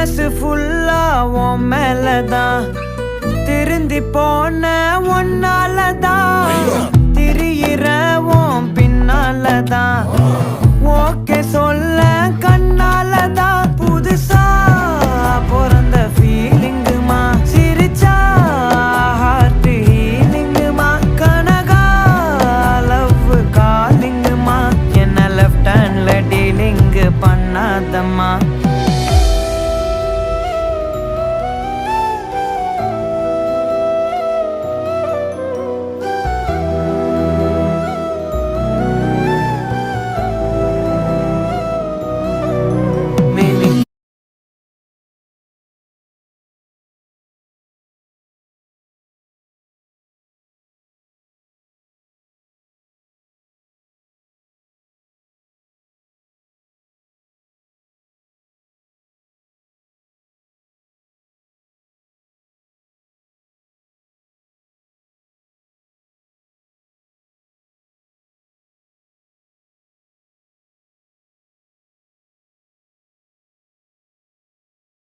மனசு ஃபுல்லா உன் மேலதான் திருந்தி போன ஒன்னாலதான் திரியிற உன் பின்னாலதான் ஓகே சொல்ல கண்ணாலதான் புதுசா பிறந்த ஃபீலிங்குமா சிரிச்சா ஹார்ட் ஹீலிங்குமா கனகா லவ் காலிங்குமா என்ன லெஃப்ட் ஹேண்ட்ல டீலிங் பண்ணாதம்மா